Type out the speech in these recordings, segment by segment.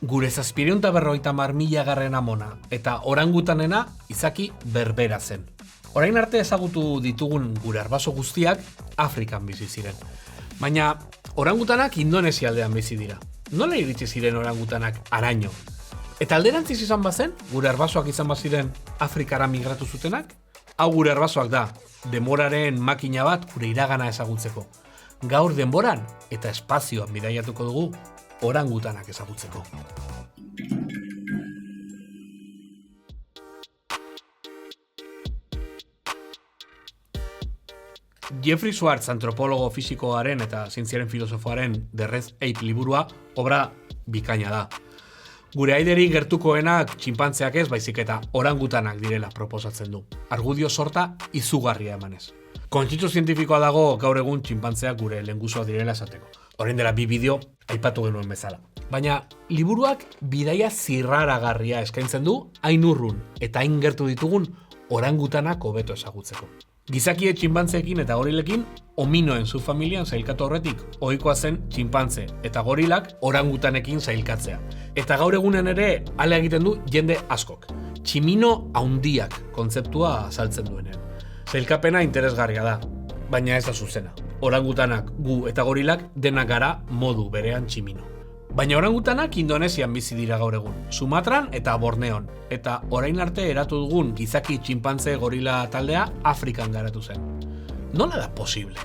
Gure 750.000 amona eta orangutanena izaki berbera zen. Orain arte ezagutu ditugun gure arbaso guztiak Afrikan bizi ziren. Baina orangutanak Indonesia aldean bizi dira. Nola iritsi ziren orangutanak haraino? Eta alderantziz izan bazen, gure arbasoak izan baziren Afrikara migratu zutenak? Hau gure arbasoak da, denboraren makina bat gure iragana ezagutzeko. Gaur denboran eta espazioan bidaiatuko dugu orangutanak ezagutzeko. Jeffrey Schwartz, antropologo fisikoaren eta zientziaren filosofoaren The Red Ape liburua obra bikaina da. Gure aideri gertukoenak txinpantzeak ez, baizik eta orangutanak direla proposatzen du. Argudio sorta izugarria emanez. Kontsensu zientifikoa dago gaur egun txinpantzeak gure lehengusuak direla esateko. Orain dela 2 bideo aipatu genuen bezala. Baina liburuak bidaia zirraragarria eskaintzen du hain urrun eta hain gertu ditugun orangutanak hobeto ezagutzeko. Gizakie txinpantzeekin eta gorilekin hominoen subfamilian sailkatu horretik ohikoa zen txinpantze eta gorilak orangutanekin sailkatzea. Eta gaur egunen ere hala egiten du jende askok. Tximino haundiak kontzeptua azaltzen duenean. Sailkapena interesgarria da, baina ez da zuzena. Orangutanak, gu eta gorilak denak gara modu berean tximino. Baina orangutanak Indonesian bizi dira gaur egun, Sumatran eta Borneon, eta orain arte eratu dugun gizaki txinpantze gorila taldea Afrikan garatu zen. Nola da posible?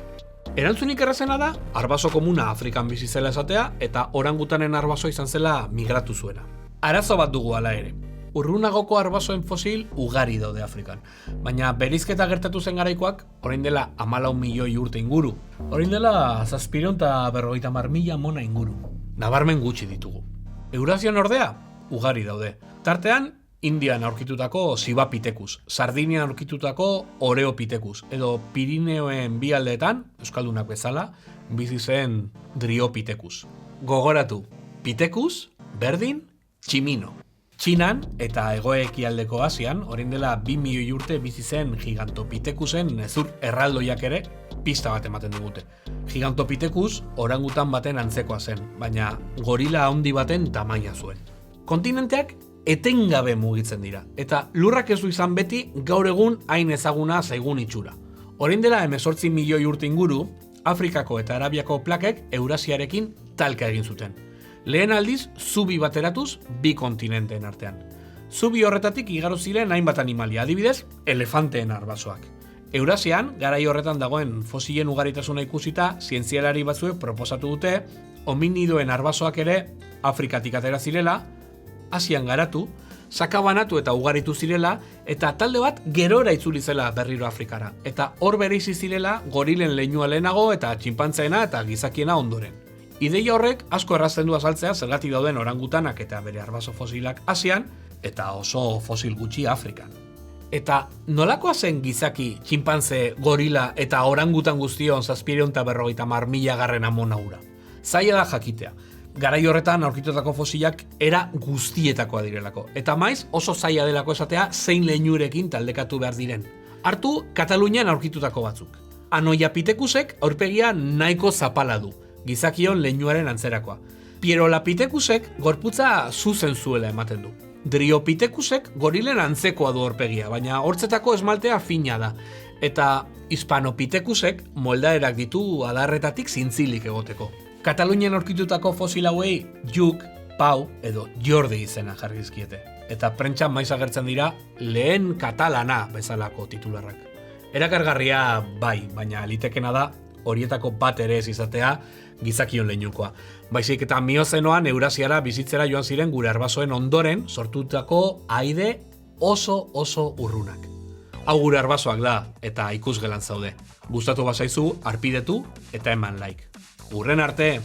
Erantzunik errazena da, arbaso komuna Afrikan bizi zela esatea eta orangutanen arbaso izan zela migratu zuena. Arazo bat dugu hala ere. Urrunagoko arbasoen fosil ugari daude Afrikan, baina berizketa gertatu zen garaikoak orain dela 14 milioi urte inguru. Orain dela 750.000 mona inguru. Nabarmen gutxi ditugu. Eurasian ordea, ugari daude. Tartean, Indian aurkitutako Sibapithecus, Sardinian aurkitutako Oreopithecus, edo Pirineoen bi aldeetan, euskaldunak bezala, bizi zen Dryopithecus. Gogoratu, Pithecus, berdin, tximino. Txinan eta hego-ekialdeko Asian, orain dela 2 milioi urte bizi zen Gigantopithekusen hezur erraldoiak ere pista bat ematen digute. Gigantopithecus orangutan baten antzekoa zen, baina gorila handi baten tamaina zuen. Kontinenteak etengabe mugitzen dira, eta lurrak ez du izan beti gaur egun hain ezaguna zaigun itxura. Orain dela 18 milioi urte inguru, Afrikako eta Arabiako plakek Eurasiarekin talka egin zuten. Lehen aldiz, zubi bateratuz 2 kontinenteen artean. Zubi horretatik igaro ziren hainbat animalia, adibidez, elefanteen arbasoak. Eurasian, garai horretan dagoen fosilen ugaritasuna ikusita, zientzialari batzuek proposatu dute, hominidoen arbasoak ere Afrikatik atera zirela, Asian garatu, sakabanatu eta ugaritu zirela, eta talde bat gerora itzuli zela berriro Afrikara. Eta hor bereizi zirela gorilen leinua lehenago eta txinpantzeena eta gizakiena ondoren. Ideia horrek asko errazten du azaltzea zergatik dauden orangutanak eta bere arbaso fosilak Asian eta oso fosil gutxi Afrikan. Eta nolakoa zen gizaki, txinpantze, gorila eta orangutan guztion 750.000 amona hura? Zaila da jakitea. Garai horretan aurkitutako fosilak era guztietakoa direlako. Eta maiz oso zaila delako esatea zein leinurekin taldekatu behar diren. Hartu Katalunian aurkitutako batzuk. Anoiapithecusek aurpegia nahiko zapala du. Gizakion leinuaren antzerakoa. Pierolapithecusek gorputza zuzen zuela ematen du. Dryopithecusek gorilen antzekoa du aurpegia, baina hortzetako esmaltea fina da. Eta Hispanopithecusek moldaerak ditu adarretatik zintzilik egoteko. Katalunian aurkitutako fosil hauei Juk, Pau edo Jordi izena jarri dizkiete. Eta prentsan maiz agertzen dira lehen katalana bezalako titularrak. Erakargarria bai, baina litekena da horietako bat ere ez izatea gizakion leinukoa. Baizik eta Miozenoan Eurasiara bizitzera joan ziren gure arbasoen ondoren sortutako aide oso urrunak. Hau gure arbasoak da eta ikusgelan zaude. Gustatu bazaizu, arpidetu eta eman like. Hurren arte!